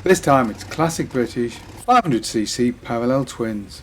This time it's classic British 500cc parallel twins.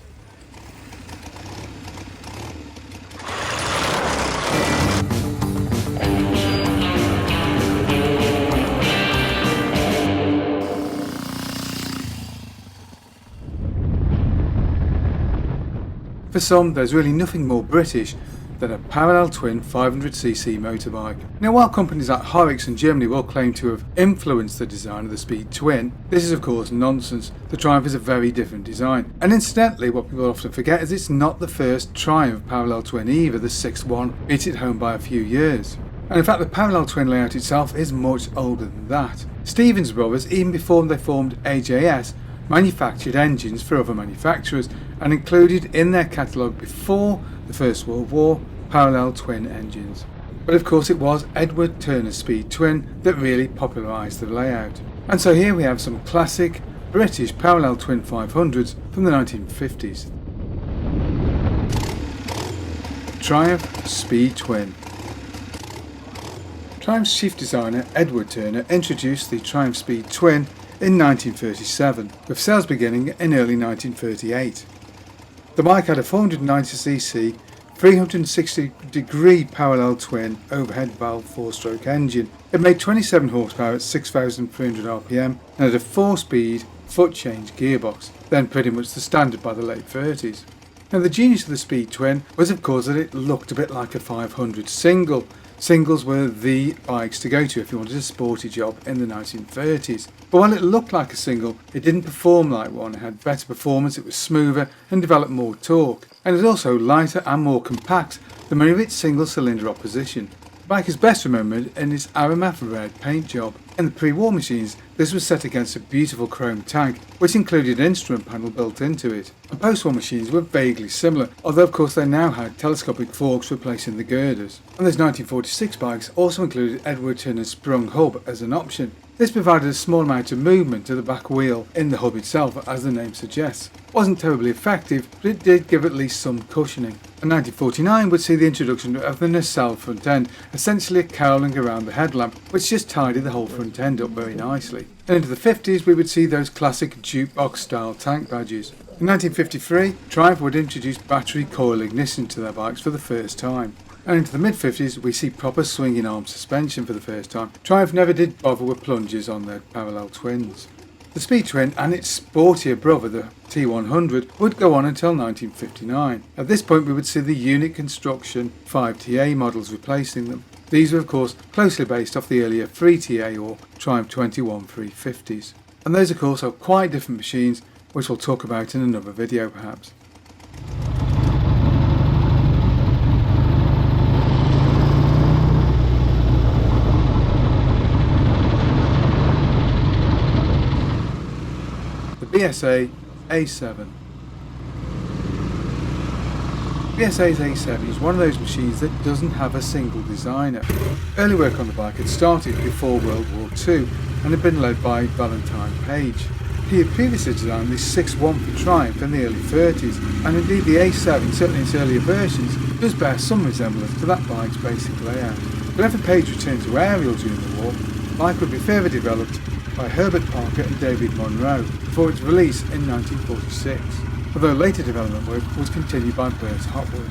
For some, there's really nothing more British than a parallel twin 500cc motorbike. Now, while companies like Horrocks in Germany will claim to have influenced the design of the Speed Twin, this is of course nonsense. The Triumph is a very different design. And incidentally, what people often forget is it's not the first Triumph parallel twin either. The 6.1 beat it home by a few years. And in fact, the parallel twin layout itself is much older than that. Stevens Brothers, even before they formed AJS, manufactured engines for other manufacturers and included in their catalogue before the First World War parallel twin engines. But of course it was Edward Turner's Speed Twin that really popularised the layout. And so here we have some classic British parallel twin 500s from the 1950s. Triumph Speed Twin. Triumph's chief designer Edward Turner introduced the Triumph Speed Twin in 1937, with sales beginning in early 1938. The bike had a 490cc, 360-degree parallel twin overhead valve 4-stroke engine. It made 27 horsepower at 6,300 rpm and had a 4-speed foot change gearbox, then pretty much the standard by the late 30s. Now, the genius of the Speed Twin was of course that it looked a bit like a 500 single. Singles were the bikes to go to if you wanted a sporty job in the 1930s. But while it looked like a single, it didn't perform like one. It had better performance, it was smoother and developed more torque. And it was also lighter and more compact than many of its single-cylinder opposition. The bike is best remembered in its Aramath red paint job. In the pre-war machines, this was set against a beautiful chrome tag, which included an instrument panel built into it. And post-war machines were vaguely similar, although of course they now had telescopic forks replacing the girders. And those 1946 bikes also included Edward Turner's sprung hub as an option. This provided a small amount of movement to the back wheel in the hub itself, as the name suggests. It wasn't terribly effective, but it did give at least some cushioning. And 1949 would see the introduction of the nacelle front end, essentially a cowling around the headlamp, which just tidied the whole front end up very nicely. And into the 50s we would see those classic jukebox style tank badges. In 1953, Triumph would introduce battery coil ignition to their bikes for the first time. And into the mid-50s we see proper swinging arm suspension for the first time. Triumph never did bother with plungers on their parallel twins. The Speed Twin and its sportier brother, the T100, would go on until 1959. At this point we would see the unit construction 5TA models replacing them. These were of course closely based off the earlier 3TA or Triumph 21 350s. And those of course are quite different machines, which we'll talk about in another video perhaps. BSA A7. BSA's A7 is one of those machines that doesn't have a single designer. Early work on the bike had started before World War II and had been led by Valentine Page. He had previously designed the 6.1 for Triumph in the early 30s, and indeed the A7, certainly in its earlier versions, does bear some resemblance to that bike's basic layout. But after Page returned to Ariel during the war, the bike would be further developed by Herbert Parker and David Monroe before its release in 1946, although later development work was continued by Bert Hopwood.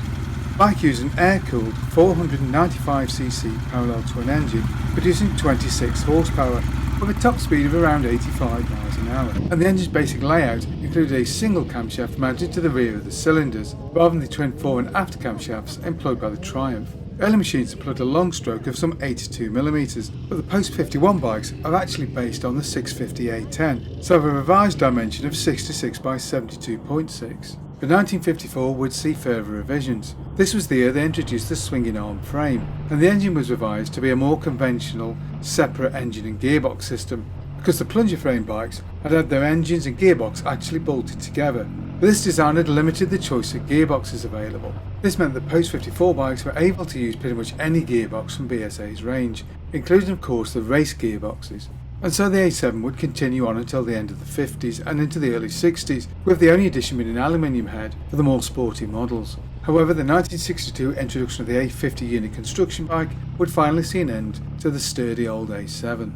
The bike used an air-cooled 495cc parallel twin engine producing 26 horsepower with a top speed of around 85 miles an hour, and the engine's basic layout included a single camshaft mounted to the rear of the cylinders rather than the twin fore and after camshafts employed by the Triumph. Early machines employed a long stroke of some 82mm, but the post-51 bikes are actually based on the 650-810, so have a revised dimension of 66 by 72.6. But 1954 would see further revisions. This was the year they introduced the swinging arm frame, and the engine was revised to be a more conventional, separate engine and gearbox system, because the plunger frame bikes had had their engines and gearbox actually bolted together. But this design had limited the choice of gearboxes available. This meant that post-54 bikes were able to use pretty much any gearbox from BSA's range, including of course the race gearboxes. And so the A7 would continue on until the end of the 50s and into the early 60s, with the only addition being an aluminium head for the more sporty models. However, the 1962 introduction of the A50 unit construction bike would finally see an end to the sturdy old A7.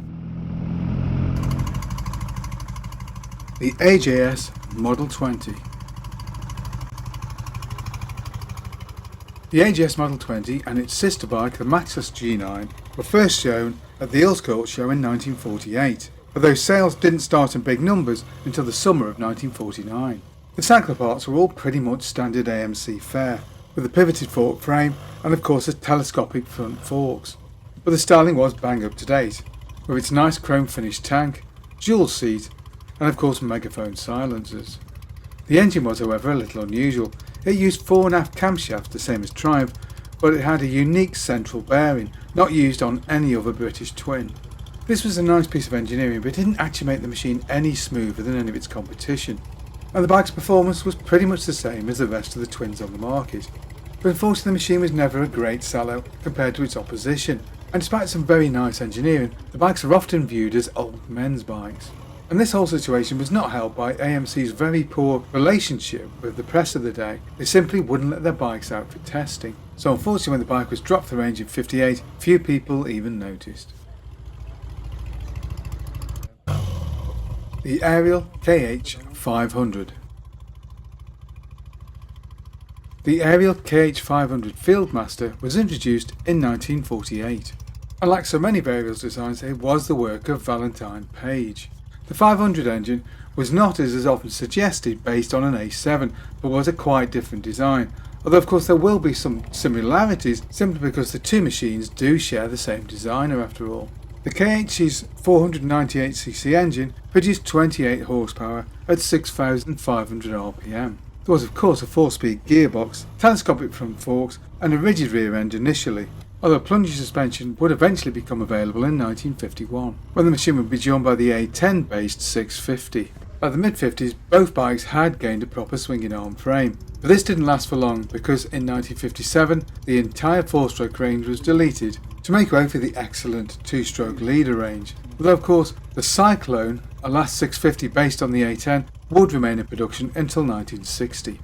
The AJS Model 20. The AJS Model 20 and its sister bike, the Maxus G9, were first shown at the Ilskort show in 1948, although sales didn't start in big numbers until the summer of 1949. The cycle parts were all pretty much standard AMC fare, with a pivoted fork frame and of course a telescopic front forks. But the styling was bang up to date, with its nice chrome finished tank, dual seat and of course megaphone silencers. The engine was however a little unusual. It used 4.5 camshafts, the same as Triumph, but it had a unique central bearing, not used on any other British twin. This was a nice piece of engineering, but it didn't actually make the machine any smoother than any of its competition, and the bike's performance was pretty much the same as the rest of the twins on the market. But unfortunately the machine was never a great sellout compared to its opposition, and despite some very nice engineering, the bikes are often viewed as old men's bikes. And this whole situation was not helped by AMC's very poor relationship with the press of the day. They simply wouldn't let their bikes out for testing. So unfortunately when the bike was dropped the range in '58, few people even noticed. The Ariel KH500. The Ariel KH500 Fieldmaster was introduced in 1948. And like so many of Ariel's designs, it was the work of Valentine Page. The 500 engine was not, as is often suggested, based on an A7, but was a quite different design, although of course there will be some similarities simply because the two machines do share the same designer after all. The KH's 498cc engine produced 28 horsepower at 6,500 RPM. There was of course a 4-speed gearbox, telescopic front forks and a rigid rear end initially, although plunging suspension would eventually become available in 1951, when the machine would be joined by the A10 based 650. By the mid-50s, both bikes had gained a proper swinging arm frame, but this didn't last for long because in 1957 the entire 4-stroke range was deleted to make way for the excellent 2-stroke leader range, although of course the Cyclone, a last 650 based on the A10, would remain in production until 1960.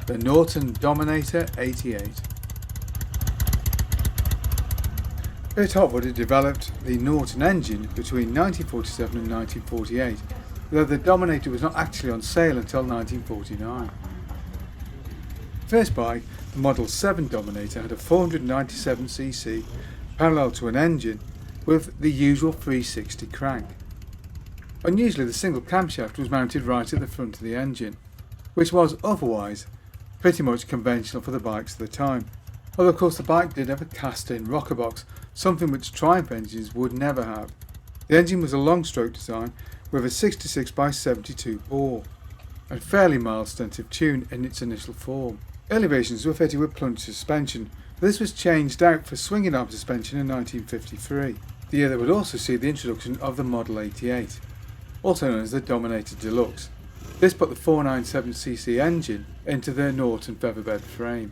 The Norton Dominator 88. Bert Hopwood had developed the Norton engine between 1947 and 1948, though the Dominator was not actually on sale until 1949. First bike, the Model 7 Dominator, had a 497cc parallel to an engine with the usual 360 crank. Unusually, the single camshaft was mounted right at the front of the engine, which was otherwise pretty much conventional for the bikes of the time, although of course the bike did have a cast-in rocker box, something which Triumph engines would never have. The engine was a long-stroke design with a 66x72 bore, a fairly mild stensive tune in its initial form. Early versions were fitted with plunge suspension, but this was changed out for swinging arm suspension in 1953, the year that would also see the introduction of the Model 88, also known as the Dominator Deluxe. This put the 497cc engine into the Norton featherbed frame.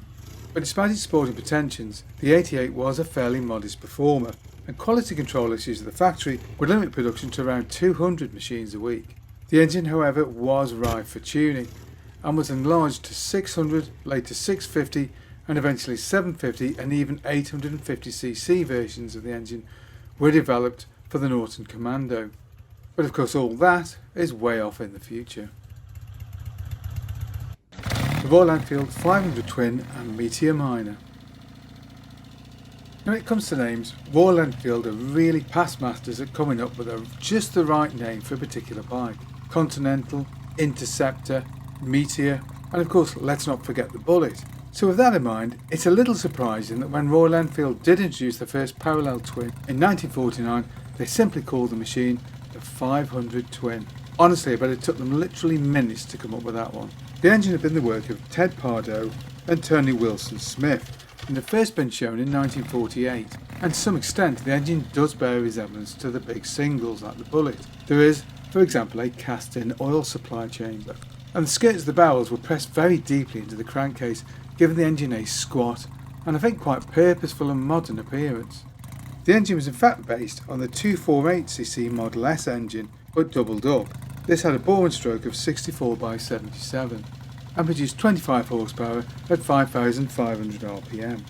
But despite its sporting pretensions, the 88 was a fairly modest performer, and quality control issues at the factory would limit production to around 200 machines a week. The engine, however, was ripe for tuning, and was enlarged to 600, later 650, and eventually 750 and even 850cc versions of the engine were developed for the Norton Commando. But of course all that is way off in the future. The Royal Enfield 500 Twin and Meteor Minor. When it comes to names, Royal Enfield are really past masters at coming up with just the right name for a particular bike. Continental, Interceptor, Meteor, and of course let's not forget the Bullet. So with that in mind, it's a little surprising that when Royal Enfield did introduce the first parallel twin in 1949, they simply called the machine the 500 Twin. Honestly, I bet it took them literally minutes to come up with that one. The engine had been the work of Ted Pardoe and Tony Wilson Smith, and had first been shown in 1948, and to some extent the engine does bear resemblance to the big singles like the Bullet. There is, for example, a cast-in oil supply chamber, and the skirts of the barrels were pressed very deeply into the crankcase, giving the engine a squat and I think quite purposeful and modern appearance. The engine was in fact based on the 248cc Model S engine, but doubled up. This had a bore and stroke of 64x77 and produced 25 horsepower at 5,500 RPM.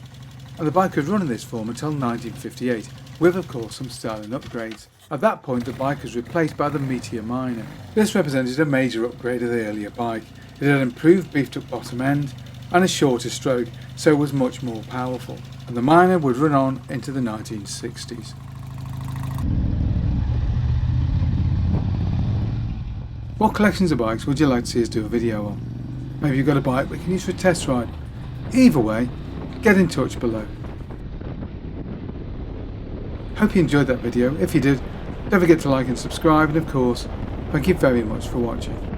and the bike would run in this form until 1958, with of course some styling upgrades. At that point the bike was replaced by the Meteor Minor. This represented a major upgrade of the earlier bike. It had improved beefed up bottom end and a shorter stroke, so it was much more powerful, and the Minor would run on into the 1960s. What collections of bikes would you like to see us do a video on? Maybe you've got a bike we can use for a test ride. Either way, get in touch below. Hope you enjoyed that video. If you did, don't forget to like and subscribe, and of course, thank you very much for watching.